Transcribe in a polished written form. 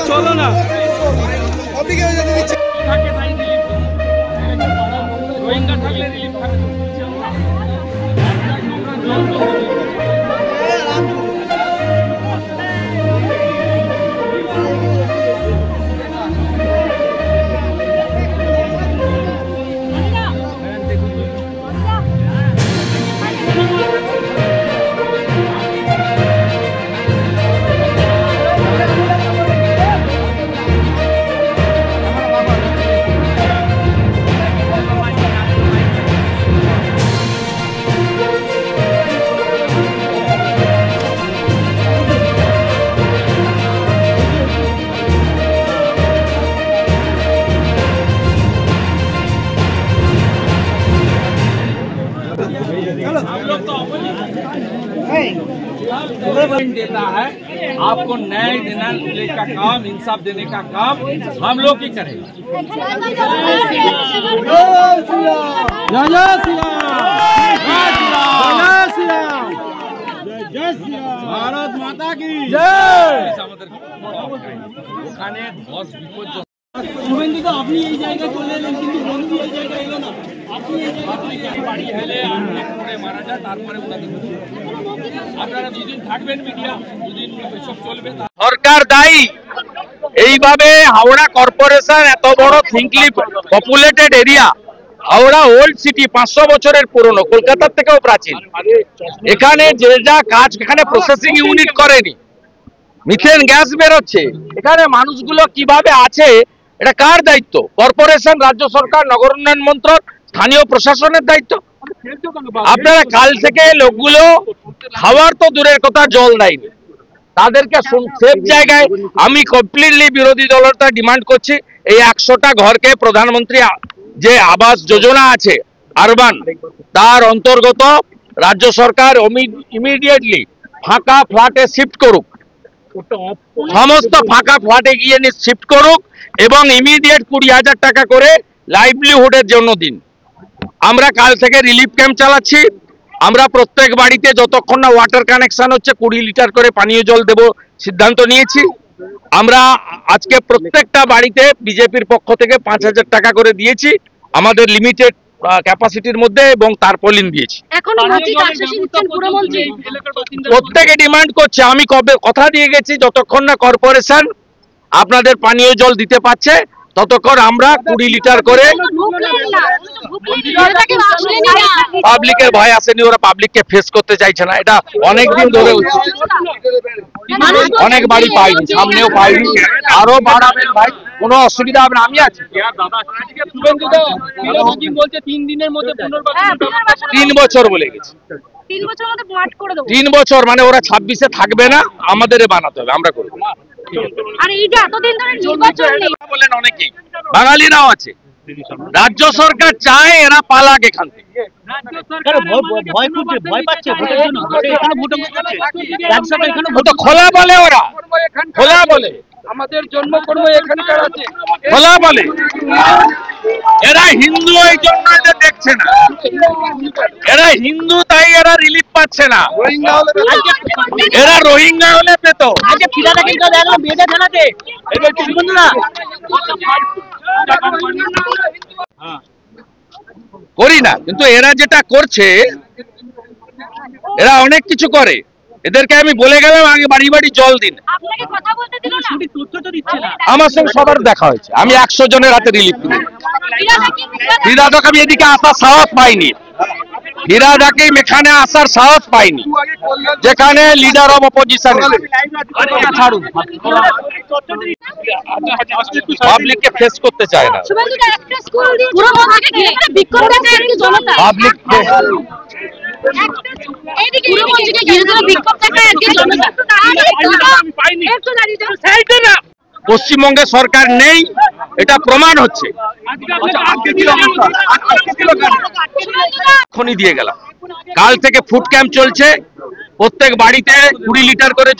চলো না রোহিঙ্গা থাকলে রিলিফ থাকে। देता है आपको न्याय देने का काम, इंसाफ देने का काम हम लोग ही करेंगे। भारत माता की जय। ওখানে 10 বিপদ শুভেন্দু তো আপনি এই জায়গায় চলে এলেন, কিন্তু বন্ধু এই জায়গায় এলো না। আপনি এই জায়গায় বাড়ি হেলে অনেক করে মারা যায়, তারপরে আপনারা দুদিন থাকবেন, মিডিয়া দুদিন সব চলবে। সরকার দায়ী। এইভাবে হাওড়া কর্পোরেশন এত বড় thickly populated area, Howrah old city 500 বছরের পুরনো, কলকাতার থেকেও প্রাচীন। এখানে যে যা কাজ এখানে প্রসেসিং ইউনিট করেনি, মিথেন গ্যাস বেরোচ্ছে। এখানে মানুষগুলো কিভাবে আছে, এটা কার দায়িত্ব? কর্পোরেশন, রাজ্য সরকার, নগর উন্নয়ন মন্ত্রক, স্থানীয় প্রশাসনের দায়িত্ব। আপনারা কাল থেকে লোকগুলো খাওয়ার তো দূরের কথা, জল দেয়নি, তাদেরকে সেফ জায়গায়। আমি কমপ্লিটলি বিরোধী দলটা ডিমান্ড করছি, এই 100টা ঘরকে প্রধানমন্ত্রী যে আবাস যোজনা আছে আরবান, তার অন্তর্গত রাজ্য সরকার ইমিডিয়েটলি ফাঁকা ফ্ল্যাটে শিফট করুক, সমস্ত ফাঁকা ফ্ল্যাটে গিয়ে শিফট করুক এবং ইমিডিয়েট 20,000 টাকা করে লাইভলিহুডের জন্য দিন। আমরা কাল থেকে রিলিফ ক্যাম্প চালাচ্ছি। আমরা প্রত্যেক বাড়িতে যতক্ষণ না ওয়াটার কানেকশন হচ্ছে 20 লিটার করে পানীয় জল দেব সিদ্ধান্ত নিয়েছি। আমরা আজকে প্রত্যেকটা বাড়িতে বিজেপির পক্ষ থেকে 5,000 টাকা করে দিয়েছি আমাদের লিমিটেড ক্যাপাসিটির মধ্যে, এবং তারপলিন দিয়েছি। প্রত্যেকে ডিমান্ড করছে, আমি কবে কথা দিয়ে গেছি, যতক্ষণ না কর্পোরেশন আপনাদের পানীয় জল দিতে পারছে ততক্ষণ আমরা 20 লিটার করে। পাবলিকের ভয় আসেনি, ওরা পাবলিককে ফেস করতে চাইছে না। এটা অনেকদিন ধরে হচ্ছে, অনেক বাড়ি পাইনি, সামনেও পাইনি, আরো বাড়াবেন ভাই, কোনো অসুবিধা হবে না, আমি আছি। 3 বছর বলে গেছি, 3 বছর মানে ওরা 26-এ থাকবে না, আমাদের বানাতে হবে, আমরা করবো। বলেন অনেকেই, বাঙালিরাও আছে। রাজ্য সরকার চায় এরা পালাক এখান থেকে, খোলা বলে, ওরা খোলা বলে আমাদের জন্মকর্ম এখানকার আছে, খোলা বলে। এরা হিন্দু, এই জন্য এদের দেখছে না, এরা হিন্দু তাই এরা রিলিফ পাচ্ছে না। এরা রোহিঙ্গা হলে পেত। করি না, কিন্তু এরা যেটা করছে, এরা অনেক কিছু করে। এদেরকে আমি বলে গেলাম আগে বাড়ি বাড়ি জল দিন, আমার সঙ্গে সবার দেখা হয়েছে। আমি 100 জনের হাতে রিলিফ দিই। ফিরাদক আমি এদিকে আসার সাহস পাইনি, ফিরাদ হাকিম এখানে আসার সাহস পাইনি, যেখানে লিডার অব অপোজিশন। ছাড়ুন, পাবলিককে ফেস করতে চায় না, পাবলিক পশ্চিমবঙ্গে সরকার নেই, এটা প্রমাণ হচ্ছে। এখনই দিয়ে গেলাম, কাল থেকে ফুড ক্যাম্প চলছে, প্রত্যেক বাড়িতে 20 লিটার করে